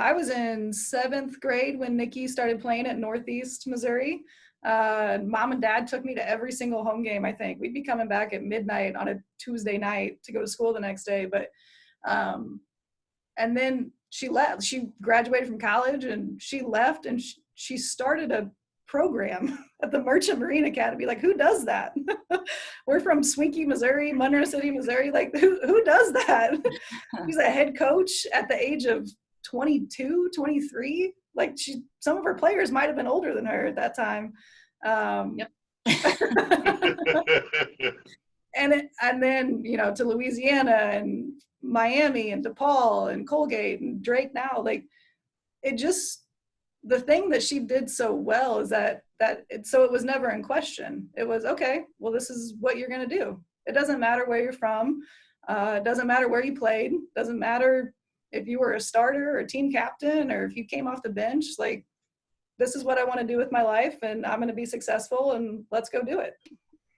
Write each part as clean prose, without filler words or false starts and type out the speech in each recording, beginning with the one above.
I was in 7th grade when Nicci started playing at Northeast Missouri. Mom and dad took me to every single home game, I think. We'd be coming back at midnight on a Tuesday night to go to school the next day. But, and then she left. She graduated from college and she left, and she started a program at the Merchant Marine Academy. Like, who does that? We're from Swinky, Missouri, Monroe City, Missouri. Like, who does that? She's a head coach at the age of 22, 23. Like, some of her players might have been older than her at that time. Yep. and then, you know, to Louisiana and Miami and DePaul and Colgate and Drake now. Like, it just, the thing that she did so well is that so it was never in question. It was, okay, well, this is what you're going to do. It doesn't matter where you're from. It doesn't matter where you played. Doesn't matter if you were a starter or a team captain or if you came off the bench. Like, this is what I want to do with my life, and I'm going to be successful, and let's go do it.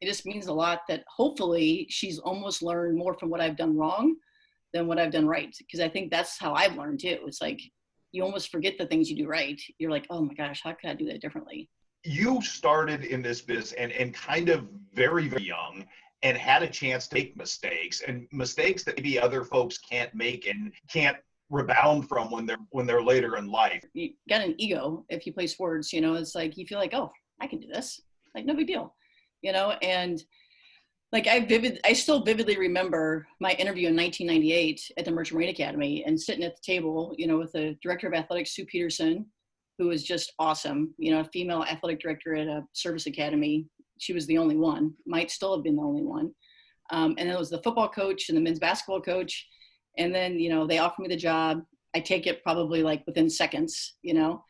It just means a lot that hopefully she's almost learned more from what I've done wrong than what I've done right. Because I think that's how I've learned too. It's like, you almost forget the things you do right. You're like, oh my gosh, how could I do that differently? You started in this business and kind of very, very young, and had a chance to make mistakes, and mistakes that maybe other folks can't make and can't rebound from when they're later in life. You got an ego if you play sports, you know. It's like you feel like, oh, I can do this, like no big deal, you know. And like I still vividly remember my interview in 1998 at the Merchant Marine Academy, and sitting at the table, you know, with the director of athletics, Sue Peterson, who was just awesome, you know, a female athletic director at a service academy. She was the only one, might still have been the only one. And then it was the football coach and the men's basketball coach. And then, you know, they offered me the job. I take it probably like within seconds, you know.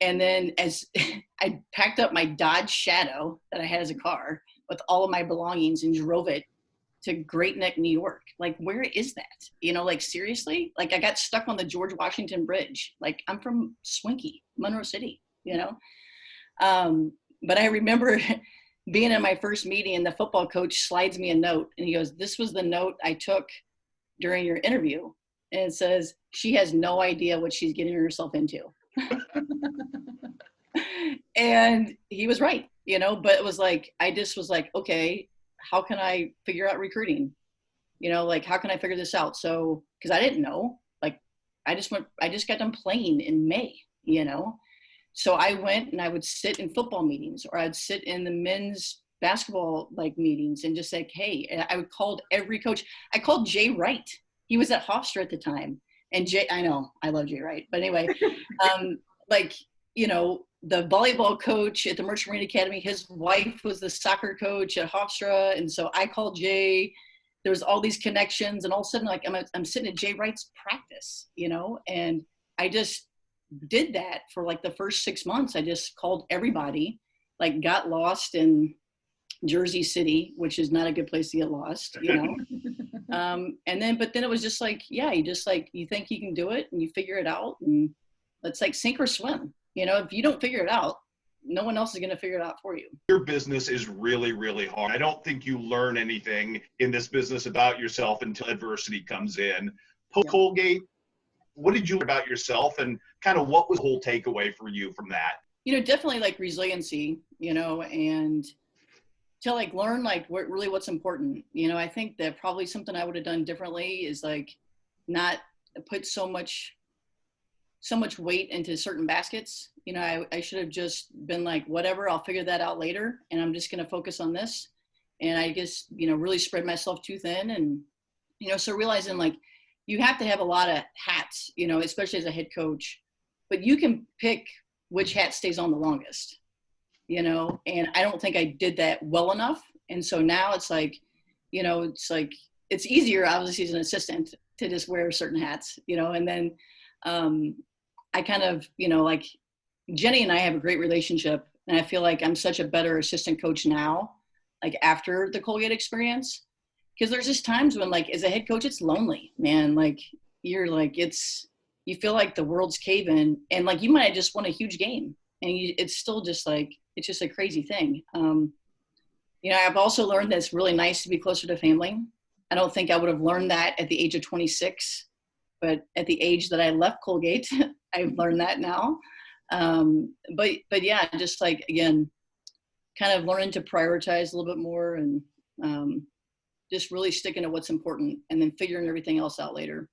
And then as I packed up my Dodge Shadow that I had as a car with all of my belongings and drove it to Great Neck, New York. Like, where is that? You know, like, seriously? Like, I got stuck on the George Washington Bridge. Like, I'm from Swinky, Monroe City, you know. But I remember being in my first meeting, and the football coach slides me a note, and he goes, "This was the note I took during your interview." And it says, "She has no idea what she's getting herself into." And he was right, you know. But it was like, I just was like, okay, how can I figure out recruiting? You know, like, how can I figure this out? So, because I didn't know, like, I just got done playing in May, you know. So I went and I would sit in football meetings, or I'd sit in the men's basketball like meetings and just like, hey, and I would call every coach. I called Jay Wright. He was at Hofstra at the time. And Jay, I know, I love Jay Wright. But anyway, like, you know, the volleyball coach at the Merchant Marine Academy, his wife was the soccer coach at Hofstra. And so I called Jay. There was all these connections, and all of a sudden, like, I'm sitting at Jay Wright's practice, you know, and I just did that for like the first 6 months. I just called everybody, like, got lost in Jersey City, which is not a good place to get lost, you know. But then it was just like, yeah, you think you can do it and you figure it out, and it's like sink or swim. You know, if you don't figure it out, no one else is going to figure it out for you. Your business is really, really hard. I don't think you learn anything in this business about yourself until adversity comes in. Post Colgate, what did you learn about yourself, and kind of what was the whole takeaway for you from that? You know, definitely like resiliency, you know, and to like learn like what's important. You know, I think that probably something I would have done differently is like not put so much weight into certain baskets. You know, I should have just been like, whatever, I'll figure that out later, and I'm just going to focus on this. And I guess, you know, really spread myself too thin. And, you know, so realizing like you have to have a lot of hats, you know, especially as a head coach, but you can pick which hat stays on the longest, you know. And I don't think I did that well enough. And so now it's like, you know, it's easier obviously as an assistant to just wear certain hats, you know. And then I kind of, you know, like Jenny and I have a great relationship, and I feel like I'm such a better assistant coach now, like after the Colgate experience, because there's just times when like as a head coach, it's lonely, man. Like you're like, you feel like the world's caving, and like you might have just won a huge game, and it's still just like, it's just a crazy thing. You know, I've also learned that it's really nice to be closer to family. I don't think I would have learned that at the age of 26, but at the age that I left Colgate, I've learned that now. But yeah, just like, again, kind of learning to prioritize a little bit more, and just really sticking to what's important and then figuring everything else out later.